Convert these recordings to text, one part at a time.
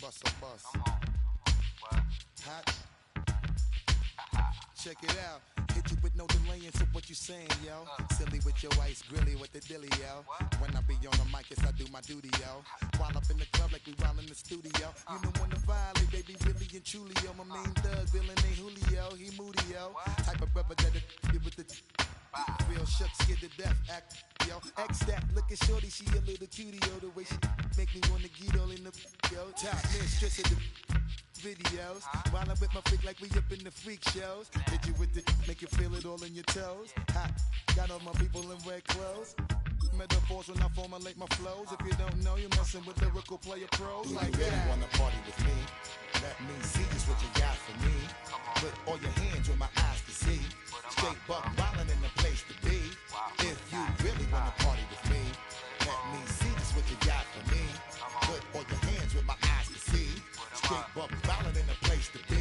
Bust a bus. Hot. Check it out. Hit you with no delaying, so what you saying, yo? Silly with your ice grilly with the dilly, yo. When I be on the mic, yes, I do my duty, yo. While up in the club like we while in the studio. You know when to violate, baby, really and truly, yo. My main thug, Bill and Julio, he moody, yo. Type of brother that'll get with the real shook, scared to death, act, yo. X that, looking shorty, she a little cutie, yo. The way she make me wanna get all in the, yo. Top mistress of the videos. While I'm with my freak like we up in the freak shows. Hit you with the, make you feel it all in your toes. Hot, got all my people in red clothes. Metaphors when I formulate my flows. If you don't know, you're messing with lyrical player pros. Do like you really wanna party with me? Let me see just what you got for me. Put all your hands where my eyes can see. Straight buck wildin' in the place to be. If you really wanna party with me, let me see just what you got for me. Put all your hands where my eyes can see. Straight buck wildin' in the place to be.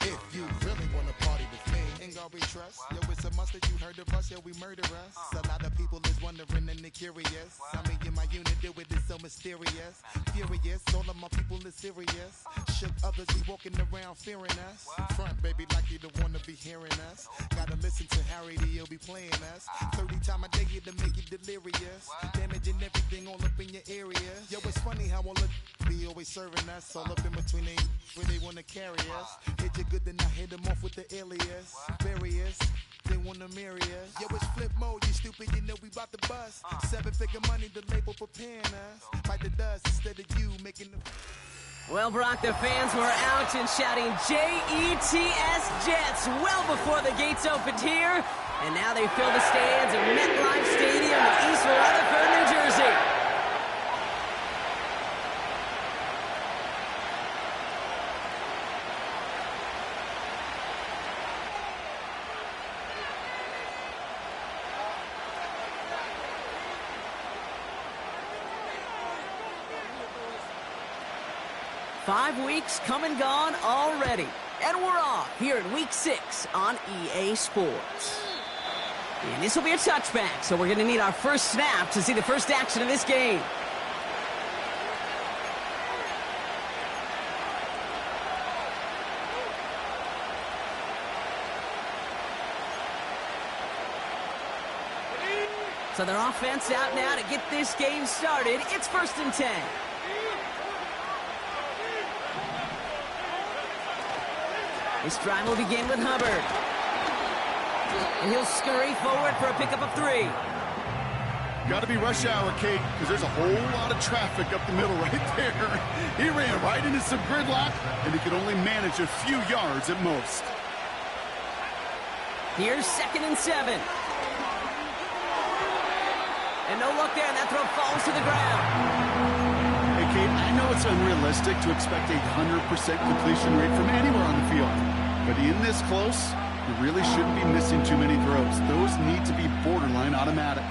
If you really wanna party with me, ain't gonna be trust. Yo, it's a must that you heard of us, yo, we murder us. A lot of people is wondering and they curious. I mean, in my unit, do it is so mysterious. Furious, all of my people is serious. Shook others be walking around fearing us. Front, baby, like you don't wanna be hearing us. Gotta listen to Harry, he'll be playing us. 30 times a day to make you delirious. Damaging everything all up in your area. Yo, it's funny how all of be always serving us. All up in between they where they wanna carry us. Hit you good, then I hit them off with the alias. Various, they wanna marry us. Yo, it's flip mode, you stupid, you know we bout to bust. 7-figure money, the label preparing us. Bite the dust instead of you making the... Well, Brock, the fans were out and shouting J-E-T-S Jets well before the gates opened here. And now they fill the stands at MetLife Stadium in East Rutherford, New Jersey. Five weeks come and gone already. And we're off here in Week 6 on EA Sports. And this will be a touchback, so we're going to need our first snap to see the first action of this game. So their offense out now to get this game started. It's 1st and 10. This drive will begin with Hubbard. And he'll scurry forward for a pickup of 3. Got to be rush hour, Kate, because there's a whole lot of traffic up the middle right there. He ran right into some gridlock, and he could only manage a few yards at most. Here's 2nd and 7. And no luck there, and that throw falls to the ground. Hey, Kate, I know it's unrealistic to expect a 100% completion rate from anywhere on the field. But in this close, you really shouldn't be missing too many throws. Those need to be borderline automatic.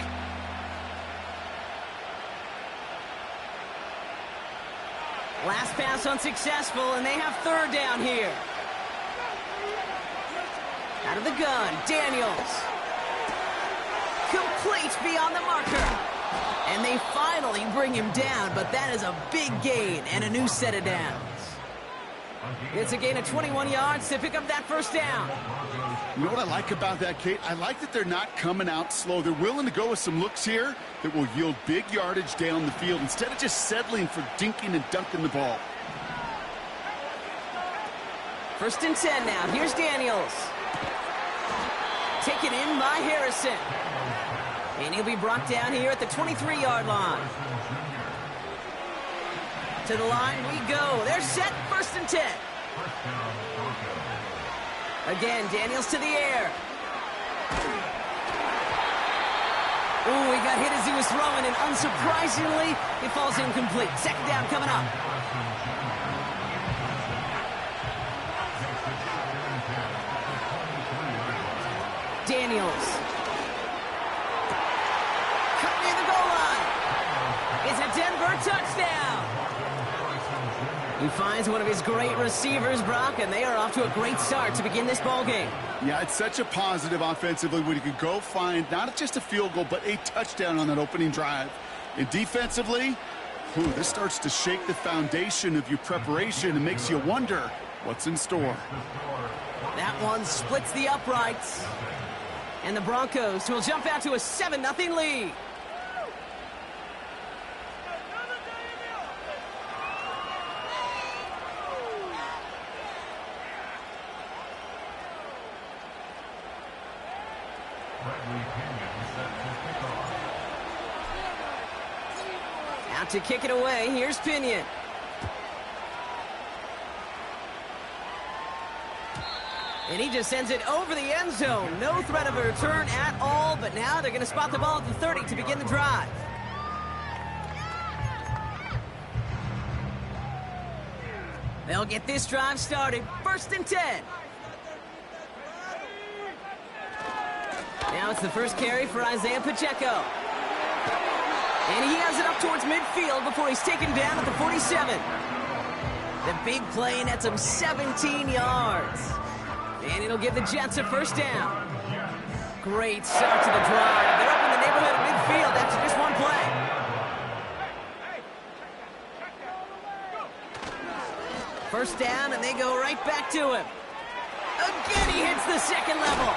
Last pass unsuccessful, and they have 3rd down here. Out of the gun, Daniels. Complete beyond the marker. And they finally bring him down, but that is a big gain and a new set of downs. It's a gain of 21 yards to pick up that 1st down. You know what I like about that, Kate? I like that they're not coming out slow. They're willing to go with some looks here that will yield big yardage down the field instead of just settling for dinking and dunking the ball. 1st and 10 now. Here's Daniels. Taken in by Harrison. And he'll be brought down here at the 23-yard line. To the line we go. They're set, 1st and 10. Again, Daniels to the air. Ooh, he got hit as he was throwing, and unsurprisingly, it falls incomplete. 2nd down coming up. Daniels. Cut near the goal line. It's a Denver touchdown. He finds one of his great receivers, Brock, and they are off to a great start to begin this ball game. Yeah, it's such a positive offensively when you could go find not just a field goal, but a touchdown on that opening drive. And defensively, Ooh, this starts to shake the foundation of your preparation and makes you wonder what's in store. That one splits the uprights. And the Broncos will jump out to a 7-0 lead. Out to kick it away, here's Pinion. And he just sends it over the end zone. No threat of a return at all, but now they're going to spot the ball at the 30 to begin the drive. They'll get this drive started. 1st and 10. Now it's the first carry for Isaiah Pacheco. And he has it up towards midfield before he's taken down at the 47. The big play nets him 17 yards. And it'll give the Jets a first down. Great start to the drive. They're up in the neighborhood of midfield after just one play. First down, and they go right back to him. Again, he hits the second level.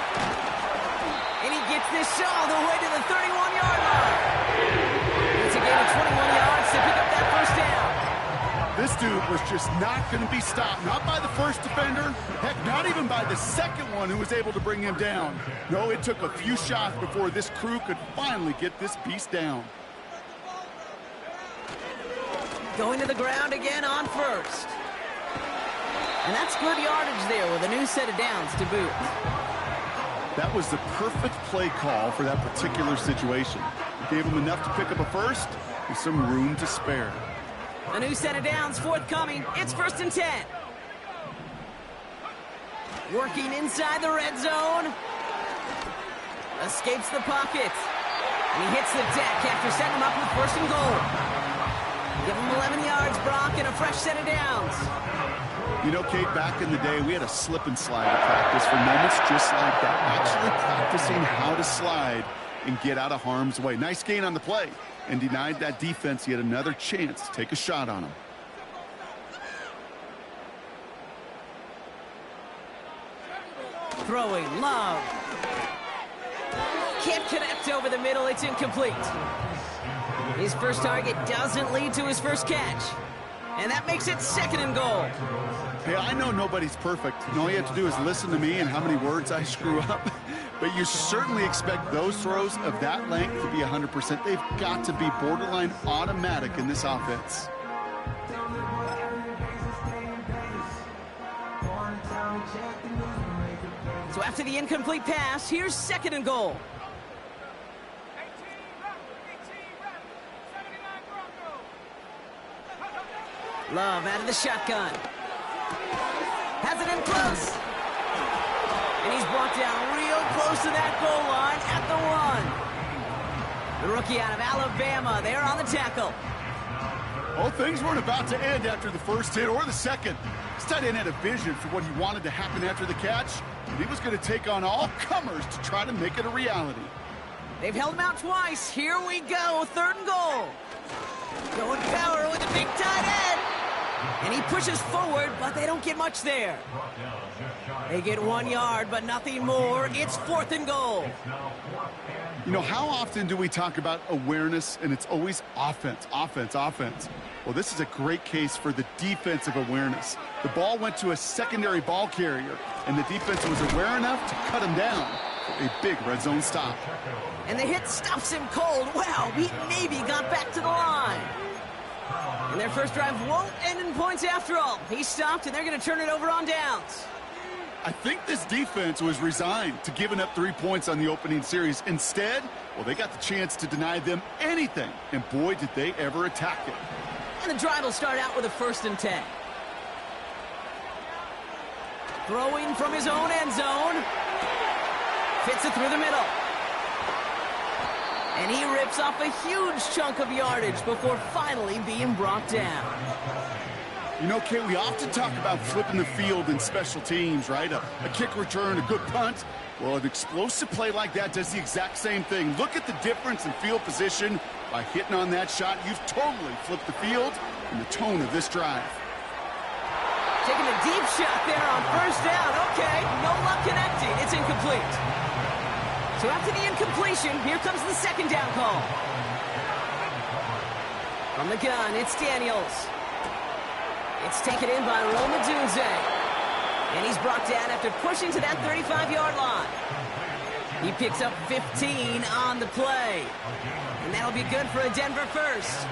And he gets this all the way to the 31-yard line. It's a gain of 21 yards to pick up that first down. This dude was just not going to be stopped. Not by the first defender. Heck, not even by the second one who was able to bring him down. No, it took a few shots before this crew could finally get this beast down. Going to the ground again on first. And that's good yardage there with a new set of downs to boot. That was the perfect play call for that particular situation. Gave him enough to pick up a first with some room to spare. A new set of downs forthcoming. It's 1st and 10. Working inside the red zone. Escapes the pocket. And he hits the deck after setting him up with 1st and goal. Give him 11 yards, Brock, and a fresh set of downs. You know, Kate, back in the day, we had a slip and slide at practice for moments just like that. Actually practicing how to slide and get out of harm's way. Nice gain on the play. And denied that defense yet another chance to take a shot on him. Throwing, Love. Can't connect over the middle, it's incomplete. His first target doesn't lead to his first catch. And that makes it 2nd and goal. Hey, I know nobody's perfect. And all you have to do is listen to me and how many words I screw up. But you certainly expect those throws of that length to be 100%. They've got to be borderline automatic in this offense. So after the incomplete pass, here's 2nd and goal. Love out of the shotgun. Has it in close. And he's brought down real close to that goal line at the 1. The rookie out of Alabama there on the tackle. Well, things weren't about to end after the first hit or the second. This tight end had a vision for what he wanted to happen after the catch. And he was going to take on all comers to try to make it a reality. They've held him out twice. Here we go. 3rd and goal. Going power with a big tight end. And he pushes forward, but they don't get much there. They get 1 yard, but nothing more. It's 4th and goal. You know, how often do we talk about awareness, and it's always offense, offense, offense? Well, this is a great case for the defensive awareness. The ball went to a secondary ball carrier, and the defense was aware enough to cut him down for a big red zone stop. And the hit stuffs him cold. Wow, he maybe got back to the line. And their first drive won't end in points after all. He stopped, and they're going to turn it over on downs. I think this defense was resigned to giving up 3 points on the opening series. Instead, well, they got the chance to deny them anything. And boy, did they ever attack it. And the drive will start out with a 1st and 10. Throwing from his own end zone. Fits it through the middle. And he rips off a huge chunk of yardage before finally being brought down. You know, Kate, we often talk about flipping the field in special teams, right? A kick return, a good punt. Well, an explosive play like that does the exact same thing. Look at the difference in field position By hitting on that shot, you've totally flipped the field and the tone of this drive. Taking a deep shot there on first down. Okay, no luck connecting. It's incomplete. So after the incompletion, here comes the second down call. From the gun, it's Daniels. It's taken in by Romadunze. And he's brought down after pushing to that 35-yard line. He picks up 15 on the play. And that'll be good for a Denver first.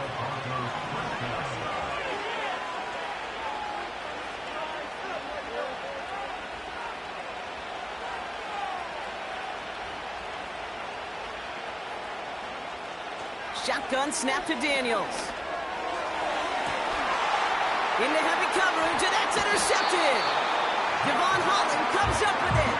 Shotgun snap to Daniels. Into heavy coverage, and that's intercepted. Devon Holland comes up with it.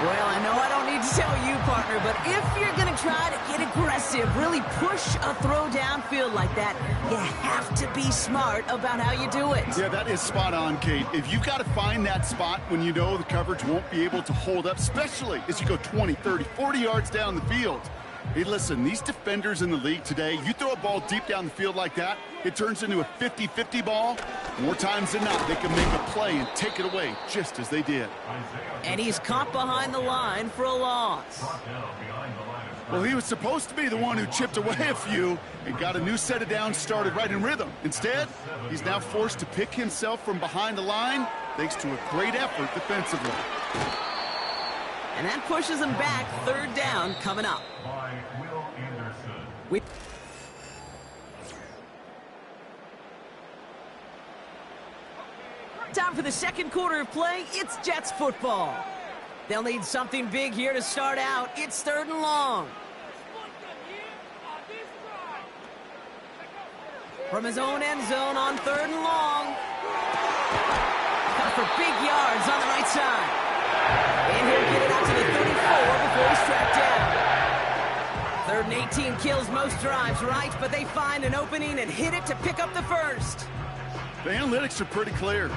Well, I know I don't need to tell you, partner, but if you're going to try to get aggressive, really push a throw downfield like that, you have to be smart about how you do it. Yeah, that is spot on, Kate. If you've got to find that spot when you know the coverage won't be able to hold up, especially as you go 20, 30, 40 yards down the field. Hey, listen, these defenders in the league today, you throw a ball deep down the field like that, it turns into a 50-50 ball. More times than not, they can make a play and take it away, just as they did. And he's caught behind the line for a loss. Well, he was supposed to be the one who chipped away a few and got a new set of downs started right in rhythm. Instead, he's now forced to pick himself from behind the line thanks to a great effort defensively. And that pushes him back. Third down coming up. Time for the second quarter of play. It's Jets football. They'll need something big here to start out. It's third and long. From his own end zone on third and long. Cut for big yards on the right side. And he'll get it out to the 34 before he's tracked down. Third and 18 kills most drives, right? But they find an opening and hit it to pick up the first. The analytics are pretty clear.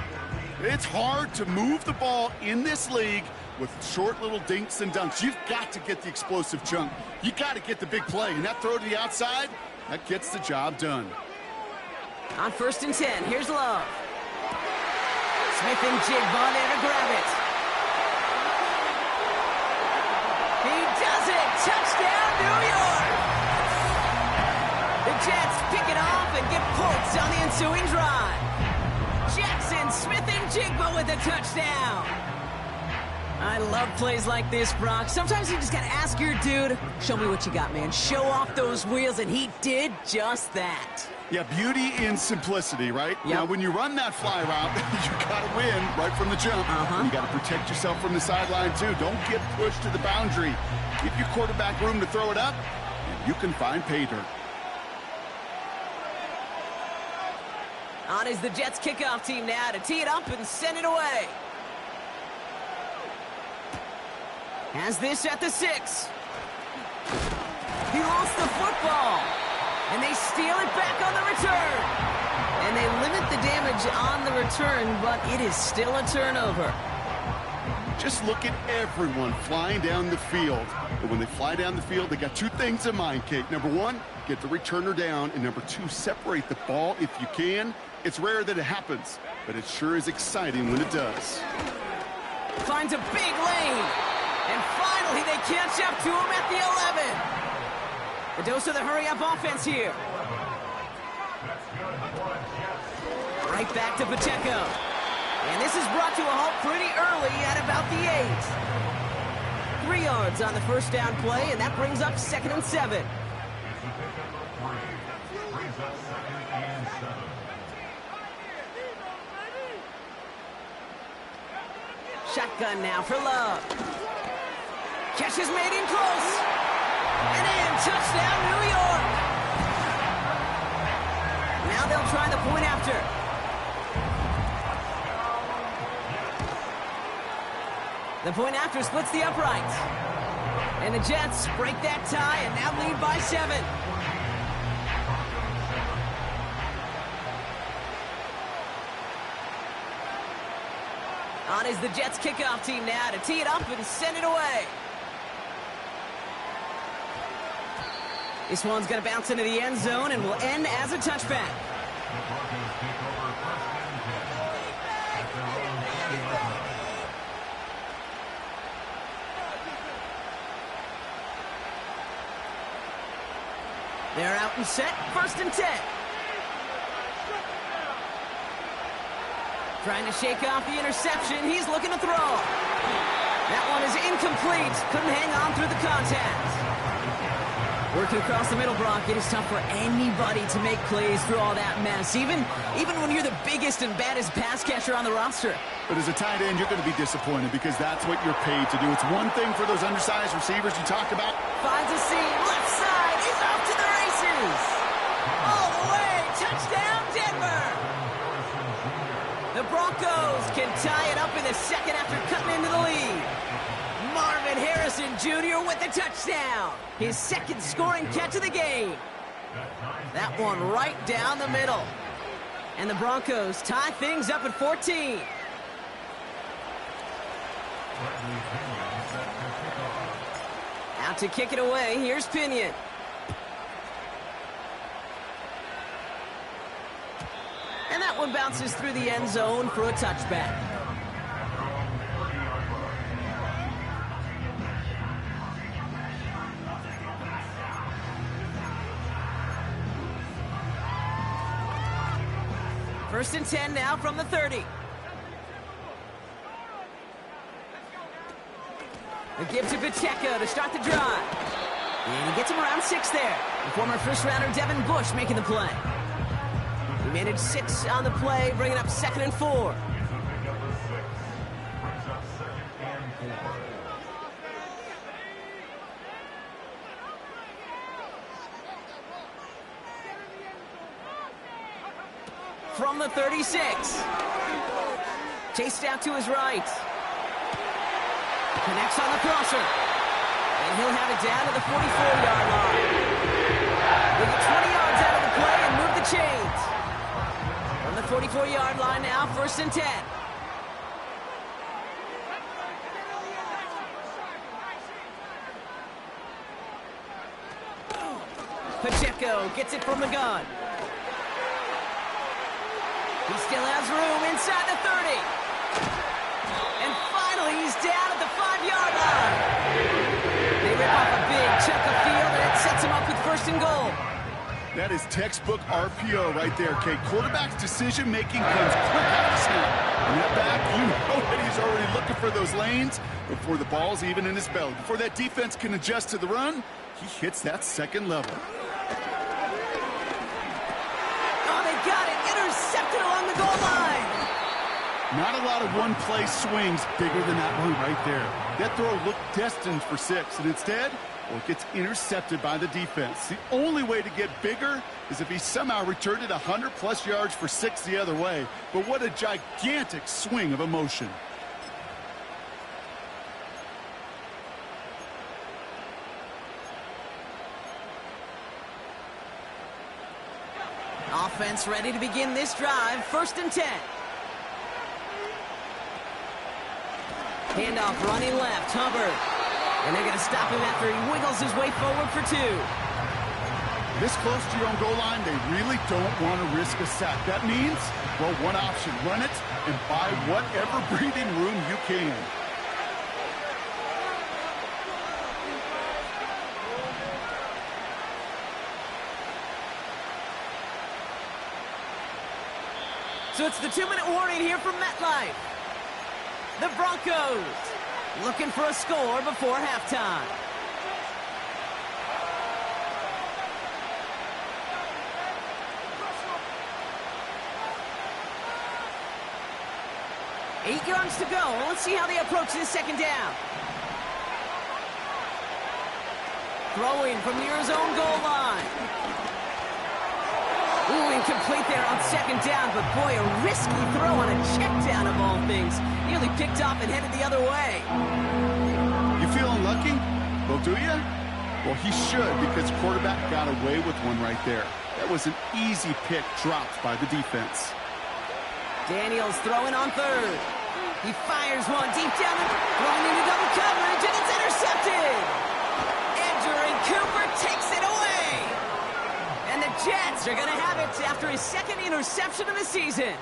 It's hard to move the ball in this league with short little dinks and dunks. You've got to get the explosive chunk. You got to get the big play. And that throw to the outside, that gets the job done. On first and 10, here's Love. Smith and Jigba there to grab it. He does it! Touchdown, New York! The Jets pick it off and get points on the ensuing drive. Jackson, Smith, and Jigba with a touchdown. I love plays like this, Brock. Sometimes you just got to ask your dude, show me what you got, man. Show off those wheels, and he did just that. Yeah, beauty in simplicity, right? Yep. Now, when you run that fly route, you got to win right from the jump. You got to protect yourself from the sideline, too. Don't get pushed to the boundary. Give your quarterback room to throw it up, and you can find pay dirt. On is the Jets kickoff team now to tee it up and send it away. Has this at the 6. He lost the football. And they steal it back on the return. And they limit the damage on the return, but it is still a turnover. Just look at everyone flying down the field. But when they fly down the field, they got two things in mind, Kate. Number one, get the returner down. And number two, separate the ball if you can. It's rare that it happens, but it sure is exciting when it does. Finds a big lane. And finally, they catch up to him at the 11. The dose of the hurry-up offense here. Right back to Pacheco. And this is brought to a halt pretty early at about the 8. 3 yards on the first down play, and that brings up 2nd and 7. Shotgun now for Love. Catch is made in close. And in, touchdown, New York. Now they'll try the point after. The point after splits the upright. And the Jets break that tie and now lead by 7. On is the Jets kickoff team now to tee it up and send it away. This one's going to bounce into the end zone and will end as a touchback. They're out and set, 1st and 10. Trying to shake off the interception. He's looking to throw. That one is incomplete. Couldn't hang on through the contact. Working across the middle, Brock, it is tough for anybody to make plays through all that mess, even when you're the biggest and baddest pass catcher on the roster. But as a tight end, you're going to be disappointed because that's what you're paid to do. It's one thing for those undersized receivers you talked about. Finds a seam, left side, he's off to the races. All the way, touchdown Denver. The Broncos can tie it up in the second after cutting into the lead. Marvin Harrison Jr. with the touchdown. His second scoring catch of the game. That one right down the middle. And the Broncos tie things up at 14. Out to kick it away, here's Pinion. And that one bounces through the end zone for a touchback. First and 10 now from the 30. A give to Pacheco to start the drive. And he gets him around 6 there. The former first-rounder Devin Bush making the play. He managed 6 on the play, bringing up 2nd and 4. From the 36. Chased out to his right. Connects on the crosser. And he'll have it down to the 44-yard line. We'll get 20 yards out of the play and move the chains. From the 44-yard line now, 1st and 10. Pacheco gets it from the gun. He still has room inside the 30. And finally, he's down at the 5-yard line. They rip off a big chunk of field, and it sets him up with 1st and goal. That is textbook RPO right there, Kate. Quarterback's decision-making comes quick off the snap. And that back, you know that he's already looking for those lanes before the ball's even in his belly. Before that defense can adjust to the run, he hits that 2nd level. Intercepted along the goal line. Not a lot of one-play swings bigger than that one right there. That throw looked destined for 6, and instead, well, it gets intercepted by the defense. The only way to get bigger is if he somehow returned it 100-plus yards for 6 the other way. But what a gigantic swing of emotion. Offense ready to begin this drive. 1st and 10. Handoff running left. Hubbard. And they're going to stop him after he wiggles his way forward for 2. This close to your own goal line, they really don't want to risk a sack. That means, well, one option. Run it and buy whatever breathing room you can. So it's the 2-minute warning here from MetLife. The Broncos looking for a score before halftime. Eight yards to go. Let's see how they approach this 2nd down. Throwing from near his own goal line. Ooh, incomplete there on 2nd down, but boy, a risky throw on a check down of all things. Nearly picked off and headed the other way. You feeling lucky? Well, do you? Well, he should, because quarterback got away with one right there. That was an easy pick dropped by the defense. Daniels throwing on 3rd. He fires one deep down, throwing into double coverage, and it's intercepted. Andrew Cooper takes it away. Jets are going to have it after his second interception of the season.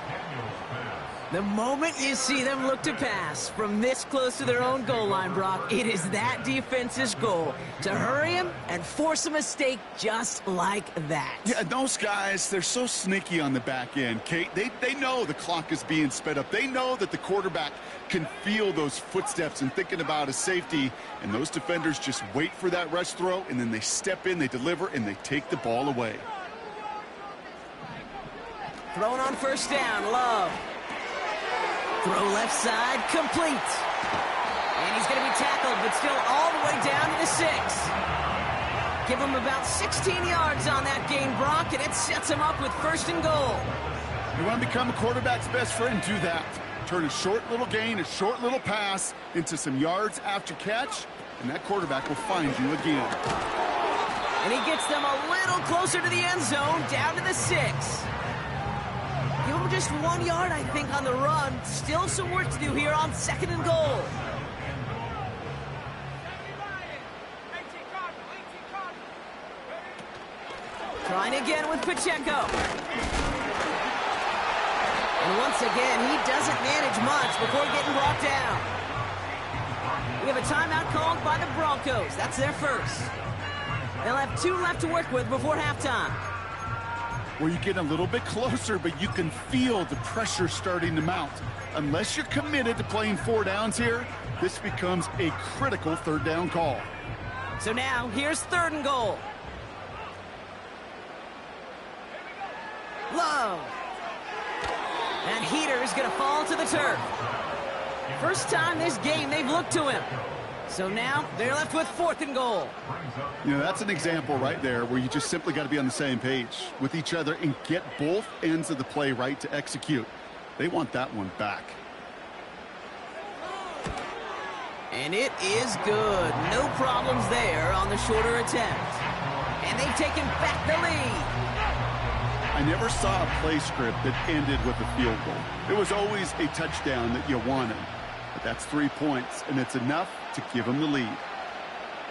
The moment you see them look to pass from this close to their own goal line, Brock, it is that defense's goal to hurry him and force a mistake just like that. Yeah, those guys, they're so sneaky on the back end, Kate. They know the clock is being sped up. They know that the quarterback can feel those footsteps and thinking about a safety, and those defenders just wait for that rush throw, and then they step in, they deliver, and they take the ball away. Throwing on first down, Love. Throw left side, complete. And he's going to be tackled, but still all the way down to the 6. Give him about 16 yards on that gain, Brock, and it sets him up with first and goal. You want to become a quarterback's best friend? Do that. Turn a short little gain, a short little pass into some yards after catch, and that quarterback will find you again. And he gets them a little closer to the end zone, down to the 6. Give him just 1 yard, I think, on the run. Still some work to do here on second and goal. Trying again with Pacheco. And once again, he doesn't manage much before getting brought down. We have a timeout called by the Broncos. That's their first. They'll have 2 left to work with before halftime. Where you get a little bit closer, but you can feel the pressure starting to mount. Unless you're committed to playing 4 downs here, this becomes a critical third down call. So now, here's third and goal. Love. That heater is going to fall to the turf. First time this game they've looked to him. So now they're left with fourth and goal. You know, that's an example right there where you just simply got to be on the same page with each other and get both ends of the play right to execute. They want that one back. And it is good. No problems there on the shorter attempt. And they've taken back the lead. I never saw a play script that ended with a field goal. It was always a touchdown that you wanted. But that's 3 points, and it's enough to give them the lead.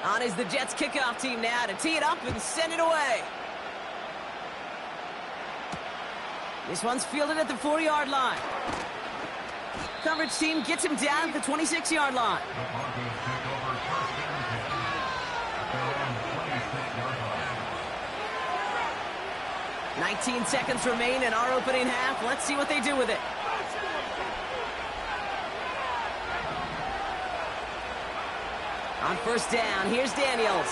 On is the Jets kickoff team now to tee it up and send it away. This one's fielded at the 4-yard line. Coverage team gets him down at the 26-yard line. "19 seconds remain in our opening half. Let's see what they do with it. On first down, here's Daniels.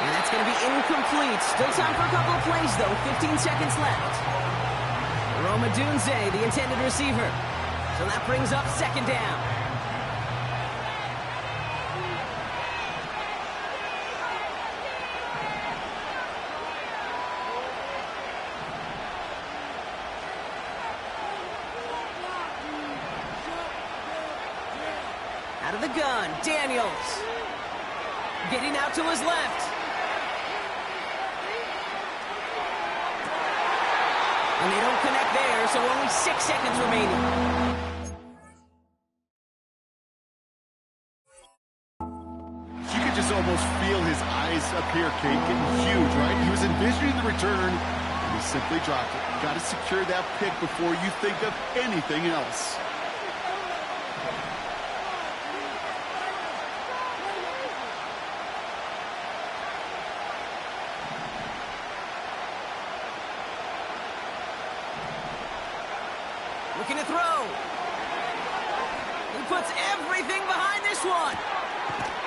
And that's going to be incomplete. Still time for a couple of plays, though. 15 seconds left. Roma Dunze, the intended receiver. So that brings up second down. Out of the gun, Daniels. Getting out to his left. And they don't connect there, so only 6 seconds remaining. You could just almost feel his eyes up here, Kate, getting huge, right? He was envisioning the return, and he simply dropped it. You got to secure that pick before you think of anything else. Looking to throw. He puts everything behind this one.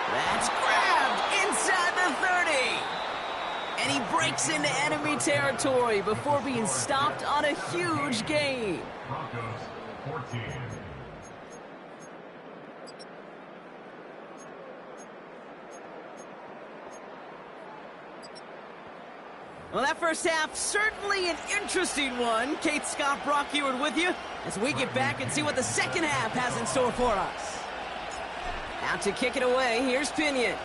That's grabbed inside the 30. And he breaks into enemy territory before being stopped on a huge gain. Broncos 14. Well, that first half, certainly an interesting one. Kate, Scott, Brock Eward with you as we get back and see what the second half has in store for us. Out to kick it away, here's Pinion.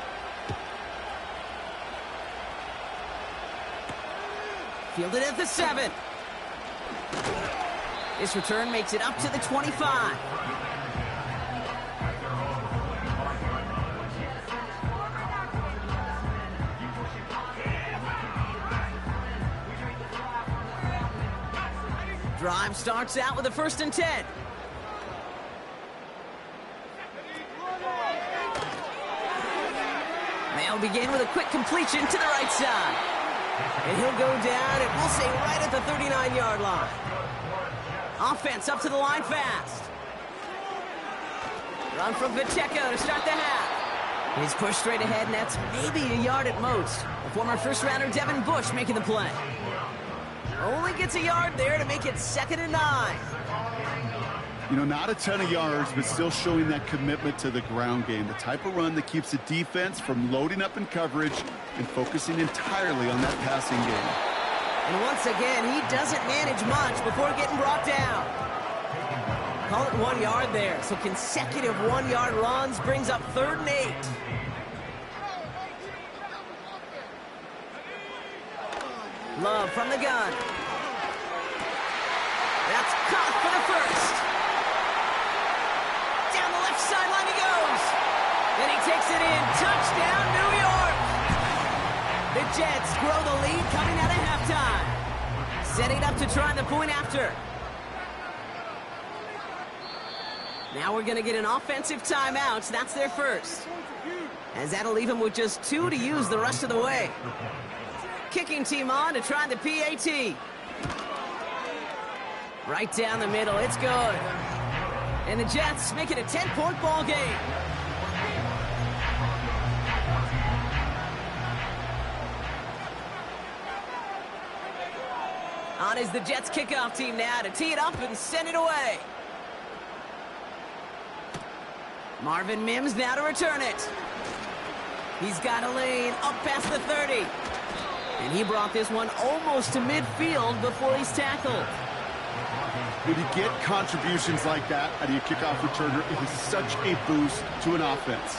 Fielded at the 7. This return makes it up to the 25. Drive starts out with a 1st and 10. They'll begin with a quick completion to the right side. And he'll go down, and we'll say right at the 39-yard line. Offense up to the line fast. Run from Pacheco to start the half. He's pushed straight ahead, and that's maybe a yard at most. The former first-rounder Devin Bush making the play. Only gets a yard there to make it 2nd and 9. You know, not a ton of yards, but still showing that commitment to the ground game. The type of run that keeps the defense from loading up in coverage and focusing entirely on that passing game. And once again, he doesn't manage much before getting brought down. Call it 1 yard there. So consecutive 1-yard runs brings up 3rd and 8. Love from the gun. That's caught for the 1st. Down the left sideline he goes. Then he takes it in. Touchdown, New York. The Jets grow the lead coming out of halftime. Setting up to try the point after. Now we're going to get an offensive timeout. So that's their first. As that'll leave them with just 2 to use the rest of the way. Kicking team on to try the PAT. Right down the middle. It's good. And the Jets make it a 10-point ball game. On is the Jets kickoff team now to tee it up and send it away. Marvin Mims now to return it. He's got a lane up past the 30. And he brought this one almost to midfield before he's tackled. When you get contributions like that out of your kickoff returner, it is such a boost to an offense.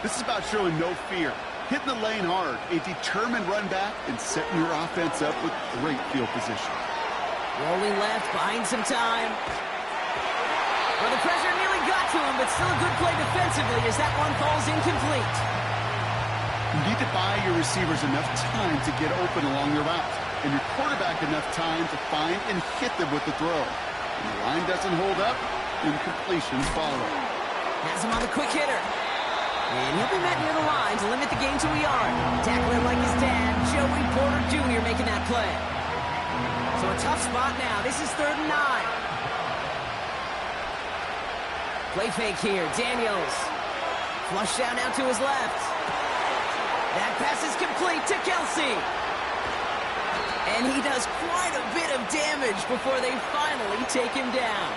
This is about showing no fear, hitting the lane hard, a determined run back, and setting your offense up with great field position. Rolling left, buying some time. Well, the pressure nearly got to him, but still a good play defensively as that one falls incomplete. You need to buy your receivers enough time to get open along their route, and your quarterback enough time to find and hit them with the throw. When the line doesn't hold up, incompletions follow. Has him on the quick hitter. And he'll be met near the line to limit the gain to a yard. Tackling like his dad, Joey Porter Jr. making that play. So a tough spot now. This is 3rd and 9. Play fake here. Daniels. Flush down now to his left. That pass is complete to Kelsey. And he does quite a bit of damage before they finally take him down.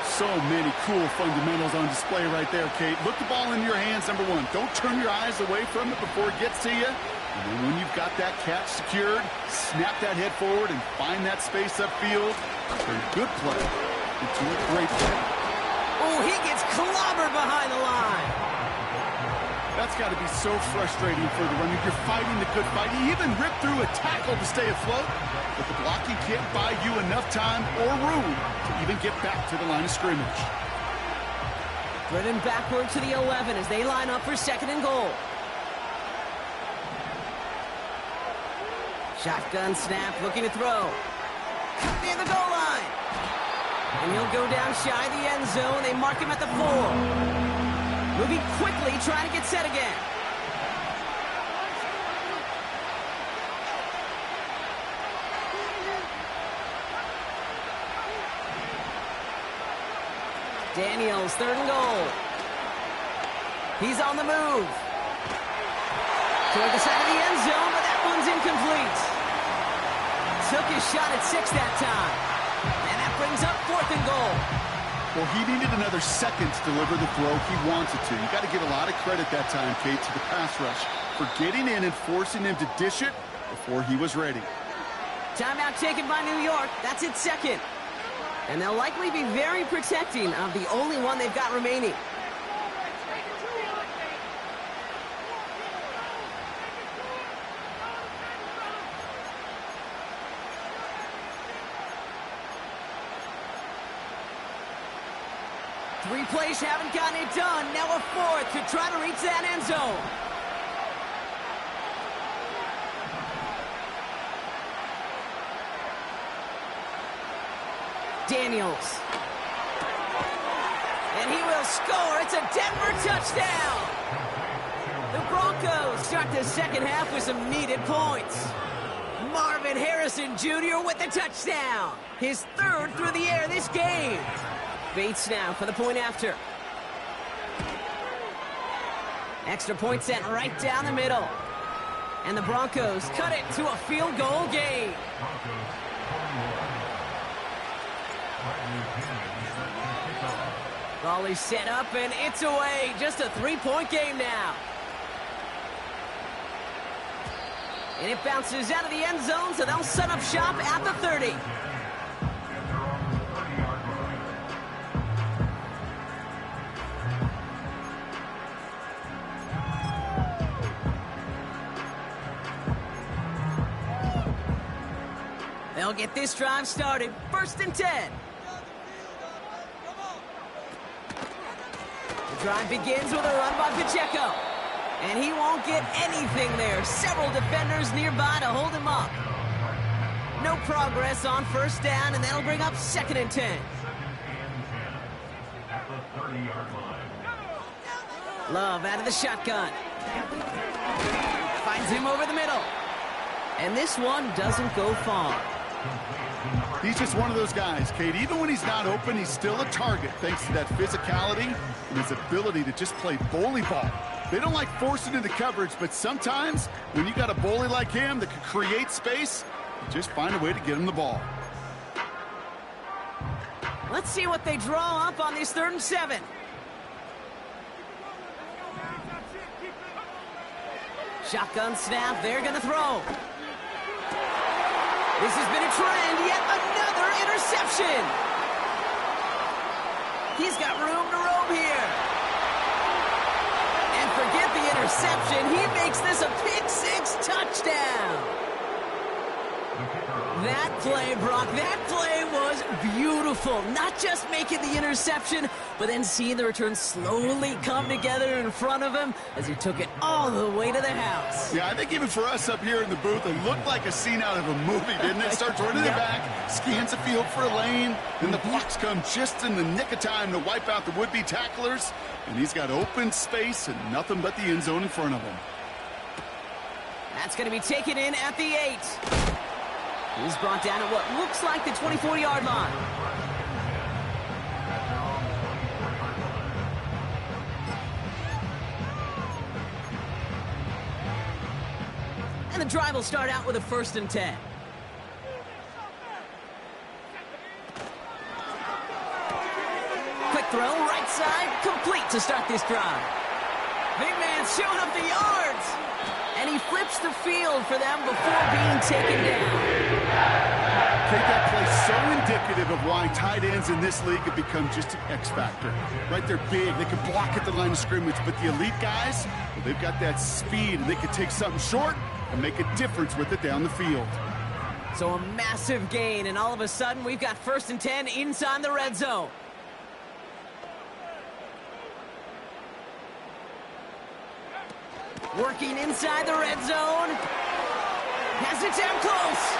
So many cool fundamentals on display right there, Kate. Look the ball in your hands, number one. Don't turn your eyes away from it before it gets to you. And then when you've got that catch secured, snap that head forward and find that space upfield. Turn a good play into a great play. Oh, he gets clobbered behind the line. That's got to be so frustrating for the runner. You're fighting the good fight. He even ripped through a tackle to stay afloat, but the blocking can't buy you enough time or room to even get back to the line of scrimmage. Driven backward to the 11 as they line up for 2nd and goal. Shotgun snap, looking to throw. Near the goal line. And he'll go down shy of the end zone. They mark him at the 4. Moving quickly, trying to get set again. Daniels, 3rd and goal. He's on the move. Toward the side of the end zone, but that one's incomplete. Took his shot at 6 that time. And that brings up 4th and goal. Well, he needed another second to deliver the throw he wanted to. You got to give a lot of credit that time, Kate, to the pass rush for getting in and forcing him to dish it before he was ready. Timeout taken by New York. That's its 2nd. And they'll likely be very protecting of the only one they've got remaining. Three plays haven't gotten it done. Now a 4th to try to reach that end zone. Daniels. And he will score. It's a Denver touchdown. The Broncos start the second half with some needed points. Marvin Harrison Jr. with the touchdown. His third through the air this game. Bates now for the point after. Extra point set right down the middle. And the Broncos cut it to a field goal game. Ball is set up and it's away. Just a 3-point game now. And it bounces out of the end zone, so they'll set up shop at the 30. They'll get this drive started. 1st and 10. The drive begins with a run by Pacheco. And he won't get anything there. Several defenders nearby to hold him up. No progress on 1st down, and that'll bring up 2nd and 10. Love out of the shotgun. Finds him over the middle. And this one doesn't go far. He's just one of those guys, Kate. Even when he's not open, he's still a target thanks to that physicality and his ability to just play bully ball. They don't like forcing into coverage, but sometimes when you got a bully like him that can create space, you just find a way to get him the ball. Let's see what they draw up on this 3rd and 7. Shotgun snap, they're going to throw. This has been a trend, yet another interception. He's got room to roam here. And forget the interception, he makes this a pick-6 touchdown. That play, Brock, that play was beautiful. Not just making the interception, but then seeing the return slowly come together in front of him as he took it all the way to the house. Yeah, I think even for us up here in the booth, it looked like a scene out of a movie, didn't it? Starts running the back, scans the field for a lane, then the blocks come just in the nick of time to wipe out the would-be tacklers, and he's got open space and nothing but the end zone in front of him. That's going to be taken in at the 8. He's brought down at what looks like the 24-yard line. And the drive will start out with a 1st and 10. Quick throw, right side, complete to start this drive. Big man's showing up the yards. And he flips the field for them before being taken down. Okay, that play's so indicative of why tight ends in this league have become just an X factor. Right, they're big, they can block at the line of scrimmage, but the elite guys, well, they've got that speed, and they can take something short and make a difference with it down the field. So a massive gain, and all of a sudden we've got 1st and 10 inside the red zone. Working inside the red zone. Has it down close.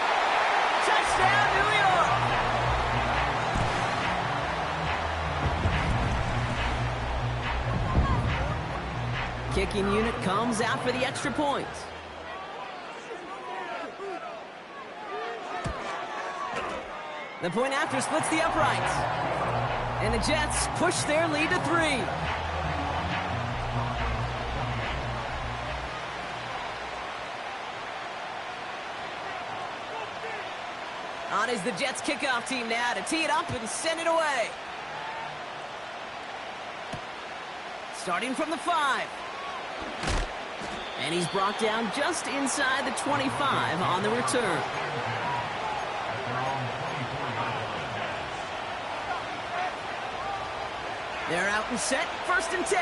Touchdown, New York. Kicking unit comes out for the extra point. The point after splits the uprights. And the Jets push their lead to 3. On is the Jets kickoff team now to tee it up and send it away. Starting from the 5. And he's brought down just inside the 25 on the return. They're out and set, 1st and 10.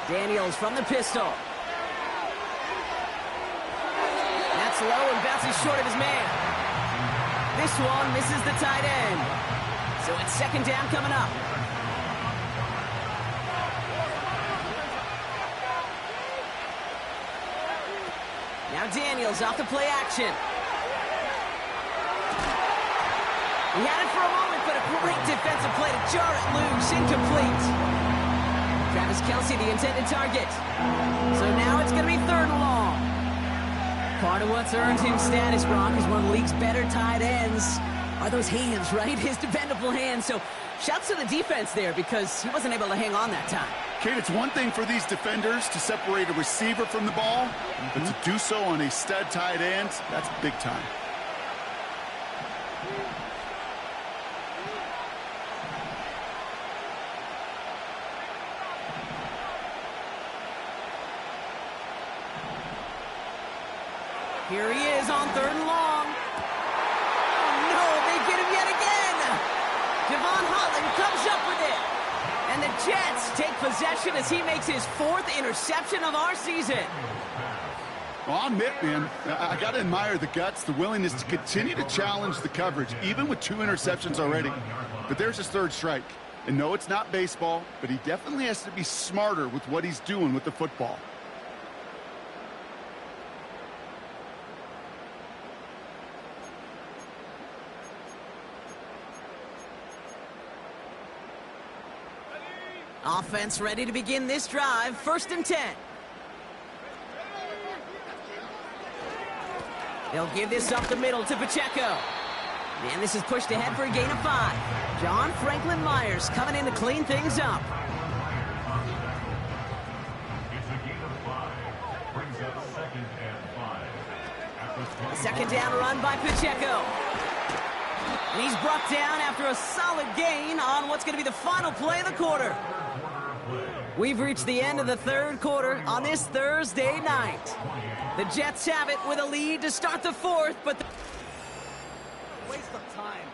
Daniels from the pistol. That's low and bounces short of his man. This one misses the tight end. So it's 2nd down coming up. Now Daniels off the play action. He had it for a moment, but a great defensive play to jar it loose. Incomplete. Travis Kelce, the intended target. So now it's going to be 3rd and long. Part of what's earned him status, Brock, is one of the league's better tight ends. Are those hands, right? His dependable hands. So shouts to the defense there because he wasn't able to hang on that time. Kate, it's one thing for these defenders to separate a receiver from the ball, but to do so on a stud tight end, that's big time. Here he is on 3rd and long. Oh, no, they get him yet again. Javon Holland comes up with it. And the Jets take possession as he makes his 4th interception of our season. Well, I'll admit, man, I got to admire the guts, the willingness to continue to challenge the coverage, even with 2 interceptions already. But there's his 3rd strike. And no, it's not baseball, but he definitely has to be smarter with what he's doing with the football. Offense ready to begin this drive. 1st and 10. They'll give this up the middle to Pacheco. And this is pushed ahead for a gain of 5. John Franklin Myers coming in to clean things up. It's a gain of 5. Brings up 2nd and 5. A 2nd down run by Pacheco. And he's brought down after a solid gain on what's going to be the final play of the quarter. We've reached the end of the 3rd quarter on this Thursday night. The Jets have it with a lead to start the 4th, but Waste of time.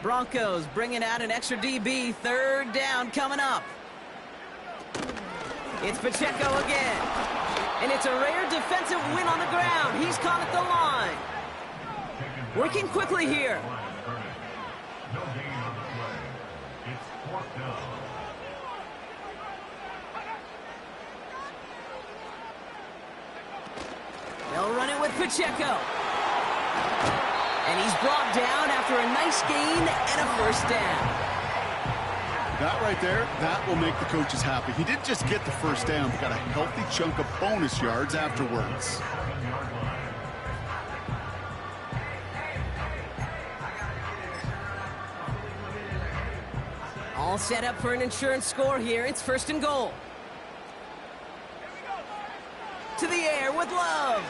Broncos bringing out an extra DB. 3rd down coming up. It's Pacheco again. And it's a rare defensive win on the ground. He's caught at the line. Working quickly here. No gain on the play. It's 4th down. They'll run it with Pacheco. And he's brought down after a nice gain and a 1st down. That right there, that will make the coaches happy. He didn't just get the 1st down, but got a healthy chunk of bonus yards afterwards. All set up for an insurance score here. It's 1st and goal. To the air with Love.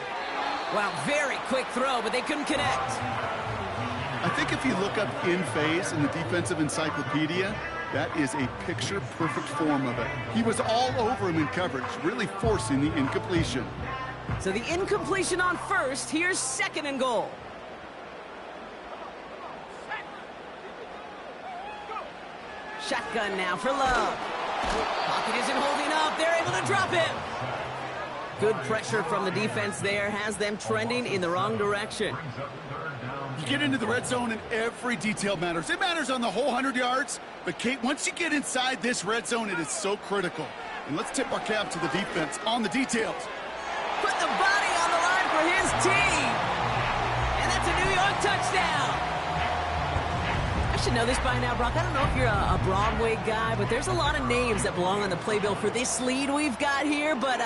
Wow, very quick throw, but they couldn't connect. I think if you look up in phase in the defensive encyclopedia, that is a picture-perfect form of it. He was all over him in coverage, really forcing the incompletion. So the incompletion on 1st. Here's 2nd and goal. Shotgun now for Love. Pocket isn't holding up. They're able to drop him. Good pressure from the defense there has them trending in the wrong direction. You get into the red zone and every detail matters. It matters on the whole 100 yards. But, Kate, once you get inside this red zone, it is so critical. And let's tip our cap to the defense on the details. Put the body on the line for his team. And that's a New York touchdown. I should know this by now, Brock. I don't know if you're a Broadway guy, but there's a lot of names that belong on the playbill for this lead we've got here. But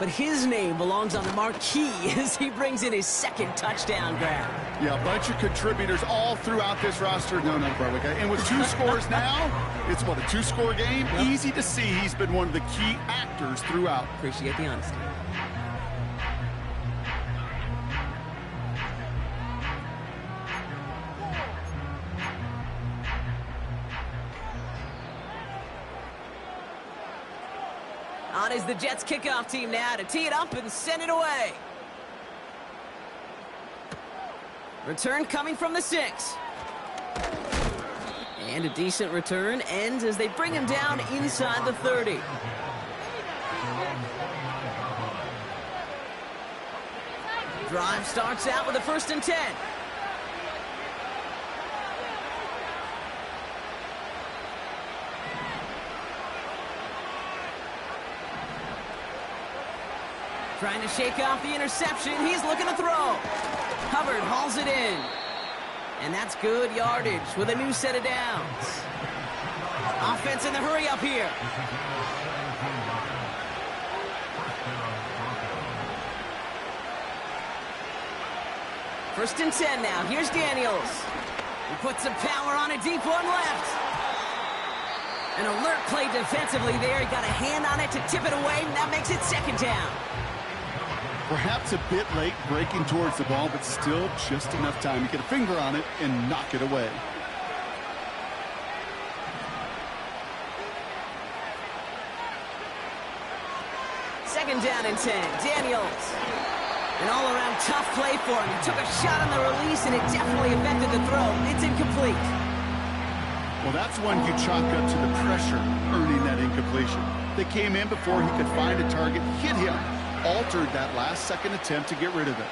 his name belongs on the marquee as he brings in his 2nd touchdown grab. Yeah, a bunch of contributors all throughout this roster. No, not Broadway guy. And with 2 scores now, it's what, a 2-score game? Yep. Easy to see he's been one of the key actors throughout. Appreciate the honesty. On is the Jets kickoff team now to tee it up and send it away. Return coming from the 6. And a decent return ends as they bring him down inside the 30. Drive starts out with a 1st and 10. Trying to shake off the interception. He's looking to throw. Hubbard hauls it in. And that's good yardage with a new set of downs. Offense in the hurry up here. First and 10 now. Here's Daniels. He puts some power on a deep one left. An alert play defensively there. He got a hand on it to tip it away, and that makes it second down. Perhaps a bit late breaking towards the ball, but still just enough time to get a finger on it and knock it away. Second down and 10. Daniels. An all-around tough play for him. He took a shot on the release, and it definitely affected the throw. It's incomplete. Well, that's one you chalk up to the pressure earning that incompletion. They came in before he could find a target, hit him, altered that last-second attempt to get rid of it.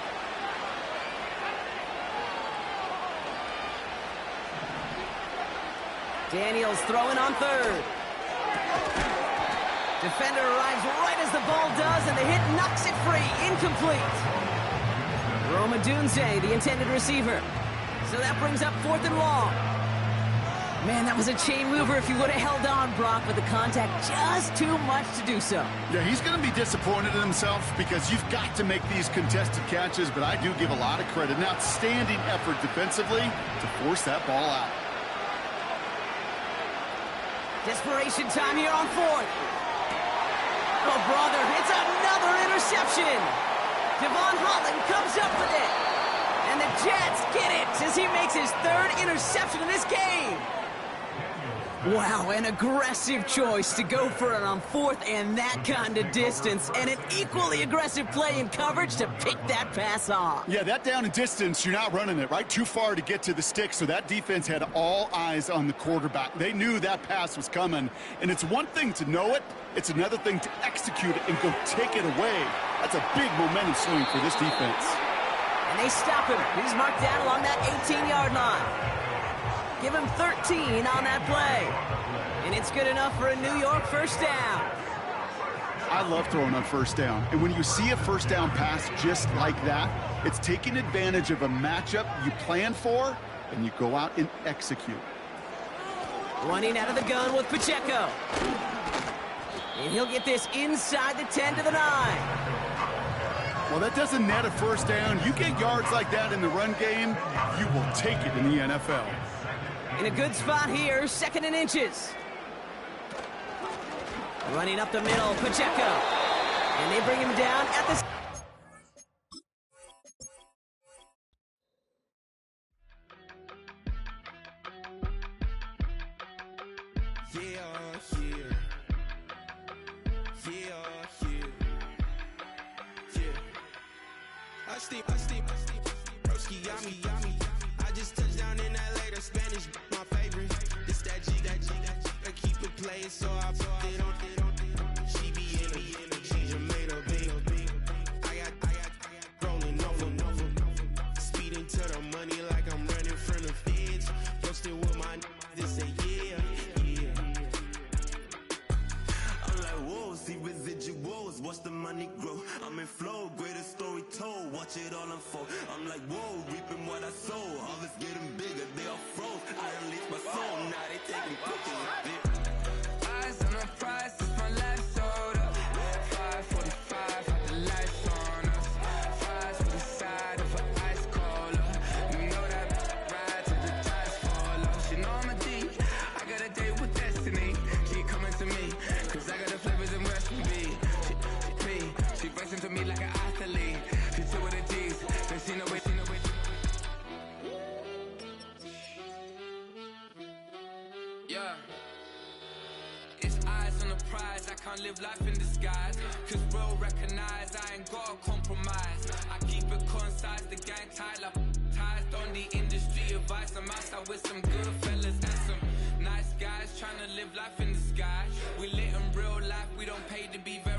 Daniels throwing on third. Defender arrives right as the ball does, and the hit knocks it free. Incomplete. Roma Dunze, the intended receiver. So that brings up 4th and long. Man, that was a chain mover if he would have held on, Brock, but the contact just too much to do so. Yeah, he's going to be disappointed in himself because you've got to make these contested catches, but I do give a lot of credit. An outstanding effort defensively to force that ball out. Desperation time here on 4th. Oh, brother, it's another interception. Devon Holland comes up with it. And the Jets get it as he makes his 3rd interception in this game. Wow, an aggressive choice to go for it on 4th and that kind of distance. And an equally aggressive play in coverage to pick that pass off. Yeah, that down and distance, you're not running it, right? Too far to get to the stick, so that defense had all eyes on the quarterback. They knew that pass was coming. And it's one thing to know it. It's another thing to execute it and go take it away. That's a big momentum swing for this defense. And they stop him. He's marked down along that 18-yard line. Give him 13 on that play. And it's good enough for a New York first down. I love throwing on first down. And when you see a first down pass just like that, it's taking advantage of a matchup you plan for, and you go out and execute. Running out of the gun with Pacheco. And he'll get this inside the 10 to the 9. Well, that doesn't net a first down. You get yards like that in the run game, you will take it in the NFL. In a good spot here, 2nd and inches. Running up the middle, Pacheco. And they bring him down at the... I just touched down in LA, the Spanish, my favorite. This that G, I keep it playing, so I put it on. She be in a, she just made a big. I got rolling over, speeding to the money like I'm running from the feds. Posted with my this say yeah. I'm like, whoa, see residuals, watch the money grow. I'm in flow, greatest story told, watch it all unfold. I'm like, whoa, reaping what I sow, harvest getting bigger, they all froze. I unleashed my soul, now they taking pictures of it. Eyes on the prize, it's my life sold up. 5:45, had the lights on us. Fries with the side of an ice cola. You know that ride till the tires fall off. She know I'm a D, I got a date with destiny. She coming to me, cause I got the flavors and recipe. She racing to me like an athlete. She two with the D's, then she know it. Yeah. It's eyes on the prize, I can't live life in disguise. Cause real recognize I ain't gotta compromise. I keep it concise, the gang tied up. Ties on the industry advice. I'm outside with some good fellas and some nice guys trying to live life in the sky. We lit in real life, we don't pay to be very